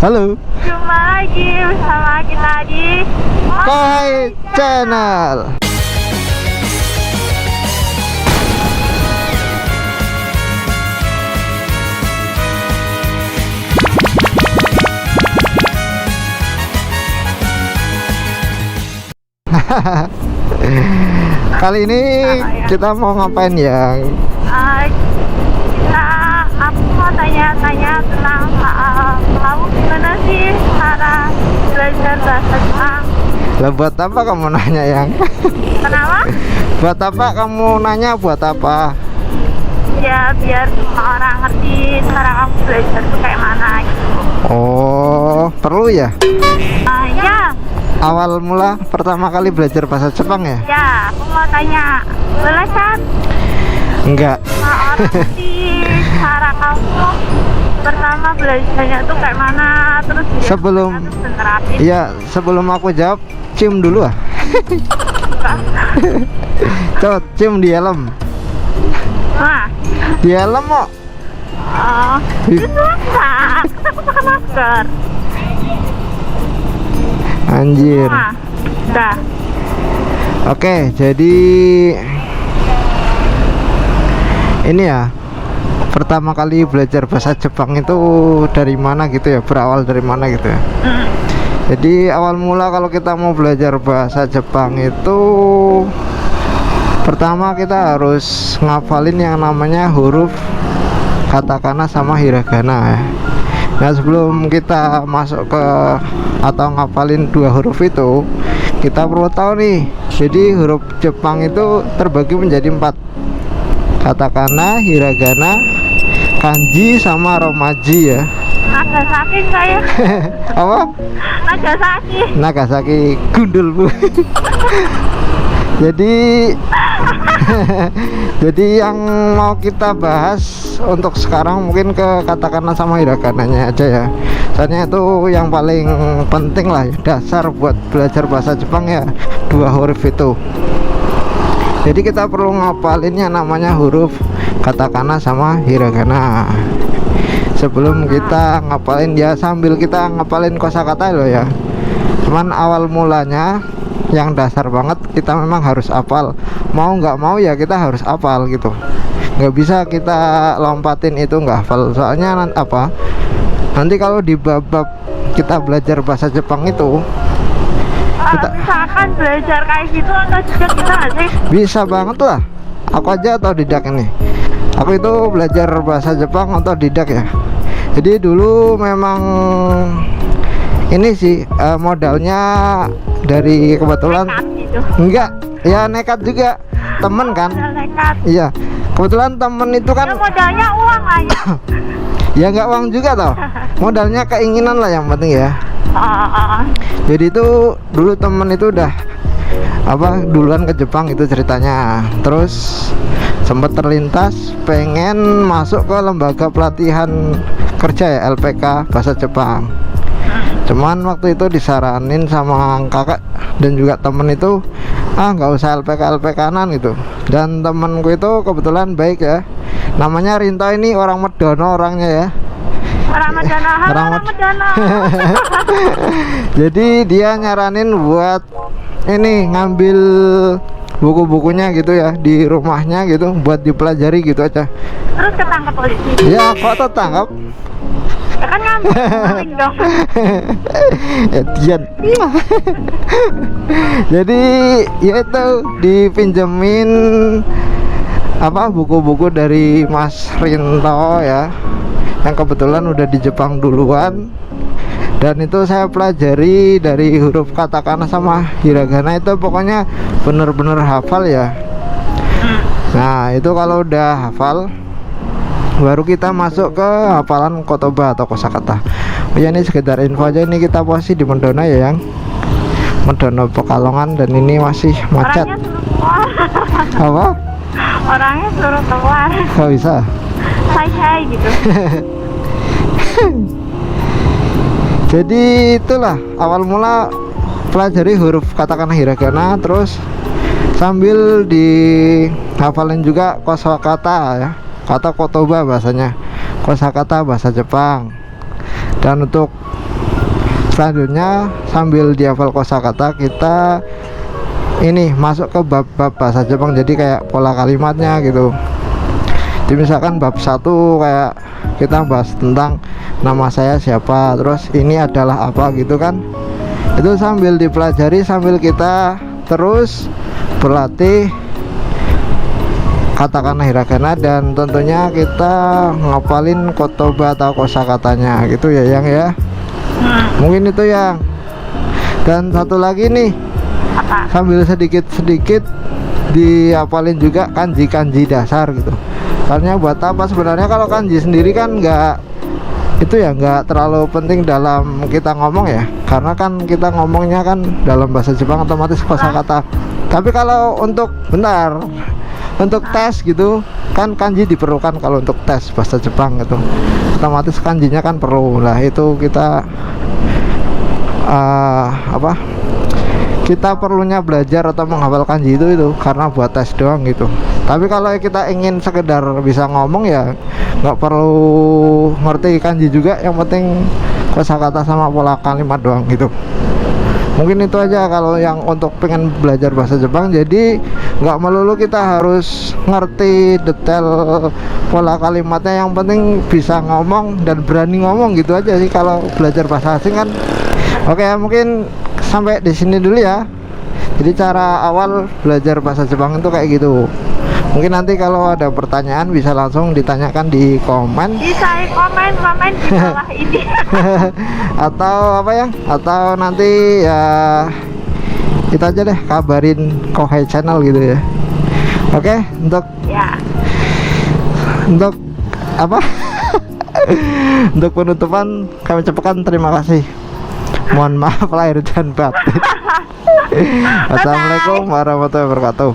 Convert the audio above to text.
Halo. Jumpa lagi bersama kita di Kohai Channel. Kali ini kita mau ngapain ya? Aku mau tanya-tanya tentang kamu gimana sih cara belajar bahasa Jepang? Lah buat apa kamu nanya yang? Kenapa? Buat apa kamu nanya, buat apa? Ya biar semua orang ngerti cara kamu belajar tuh kayak mana gitu. Oh, perlu ya? Ya, Awal mula pertama kali belajar bahasa Jepang ya? ya aku mau tanya, boleh kan? Enggak. Semua orang ngerti cara kamu pertama belajarnya tuh kayak mana, terus biar Sebelum mereka tuh menerapin. Iya, sebelum aku jawab, cium dulu ah. Coba cium di helm. Wah, Di helm kok. oh, itu susah. Aku pakai masker. Anjir. Wah, udah. Oke, jadi ini ya, pertama kali belajar bahasa Jepang itu dari mana gitu ya, berawal dari mana gitu ya. Jadi awal mula kalau kita mau belajar bahasa Jepang itu pertama kita harus ngafalin yang namanya huruf katakana sama hiragana ya. Nah sebelum kita masuk ke atau ngafalin dua huruf itu, kita perlu tahu nih, jadi huruf Jepang itu terbagi menjadi 4: katakana, hiragana, kanji, sama romaji ya. Nagasaki saya. Apa? Nagasaki. Nagasaki gundul bu. Jadi jadi yang mau kita bahas untuk sekarang mungkin ke katakana sama hiragananya aja ya. Soalnya itu yang paling penting lah ya, dasar buat belajar bahasa Jepang ya, dua huruf itu. Jadi kita perlu ngapalin yang namanya huruf katakana sama hiragana. Sebelum kita ngapalin ya, sambil kita ngapalin kosakata loh ya. Cuman awal mulanya yang dasar banget kita memang harus hafal. Mau nggak mau ya kita harus hafal gitu. Nggak bisa kita lompatin itu nggak hafal. Soalnya nanti kalau di bab kita belajar bahasa Jepang itu Misalkan belajar kayak gitu atau juga kita nggak sih? bisa banget lah. Aku aja otodidak ini. Aku itu belajar bahasa Jepang otodidak ya. Jadi dulu memang ini sih modalnya dari kebetulan Nekat gitu. enggak ya, nekat juga temen kan. Modal nekat. Iya, kebetulan temen itu kan Ya modalnya uang lah ya. ya nggak uang juga toh, modalnya keinginan lah yang penting ya. Jadi itu dulu temen itu udah duluan ke Jepang itu ceritanya. Terus sempat terlintas pengen masuk ke lembaga pelatihan kerja ya, LPK bahasa Jepang. Cuman waktu itu disaranin sama kakak dan juga temen itu nggak usah LPK-LPK-an gitu. Dan temenku itu kebetulan baik ya, namanya Rinto, ini orang Medono orangnya ya. Orang Medono, halo Orang orang Medono. Jadi dia nyaranin buat ini ngambil buku-bukunya gitu ya di rumahnya gitu buat dipelajari gitu aja. Terus ketangkep polisi. Ya kok tertangkap? Ya kan ngambil maling dong. Dian. Jadi ya itu dipinjemin buku-buku dari Mas Rinto ya, yang kebetulan udah di Jepang duluan. Dan itu saya pelajari dari huruf katakana sama hiragana itu pokoknya bener-bener hafal ya. Nah itu kalau udah hafal baru kita masuk ke hafalan kotoba atau kosakata. Oh ya, ini sekedar info aja, ini kita posisi di Medono ya yang Medono Pekalongan, dan ini masih macet. Orangnya suruh keluar. Apa? Orangnya suruh keluar. Gak bisa. Hai gitu. Jadi itulah awal mula pelajari huruf katakana hiragana, terus sambil dihafalin juga kosakata ya, kata kotoba bahasanya, kosakata bahasa Jepang. Dan untuk Selanjutnya sambil dihafal kosakata kita ini masuk ke bab-bab bahasa Jepang, jadi kayak pola kalimatnya gitu. Jadi misalkan bab 1 kayak kita bahas tentang nama saya siapa, terus ini adalah apa gitu kan. Itu sambil dipelajari sambil kita terus berlatih katakana hiragana, dan tentunya kita ngapalin kotoba atau kosakatanya gitu ya Yang ya. Mungkin itu Yang. Dan satu lagi nih, Apa? sambil sedikit-sedikit dihafalin juga kanji-kanji dasar gitu. Soalnya buat apa sebenarnya, kalau kanji sendiri kan nggak itu ya, nggak terlalu penting dalam kita ngomong ya, karena kan kita ngomongnya kan dalam bahasa Jepang otomatis kosakata. Tapi kalau untuk untuk tes gitu kan kanji diperlukan, kalau untuk tes bahasa Jepang gitu otomatis kanjinya kan perlu lah. Itu kita kita perlunya belajar atau menghafal kanji itu karena buat tes doang gitu. Tapi kalau kita ingin sekedar bisa ngomong ya nggak perlu ngerti kanji juga, yang penting kosakata sama pola kalimat doang gitu. Mungkin itu aja kalau yang untuk pengen belajar bahasa Jepang. Jadi nggak melulu kita harus ngerti detail pola kalimatnya, yang penting bisa ngomong dan berani ngomong gitu aja sih kalau belajar bahasa asing kan. Oke, mungkin sampai di sini dulu ya. Jadi cara awal belajar bahasa Jepang itu kayak gitu. Mungkin nanti kalau ada pertanyaan bisa langsung ditanyakan di komen. Bisa komen di bawah ini. Atau apa ya, atau nanti ya kita aja deh kabarin Kohai Channel gitu ya. Oke, Ya. untuk apa untuk penutupan kami ucapkan terima kasih, mohon maaf lahir dan batin. Assalamualaikum warahmatullahi wabarakatuh.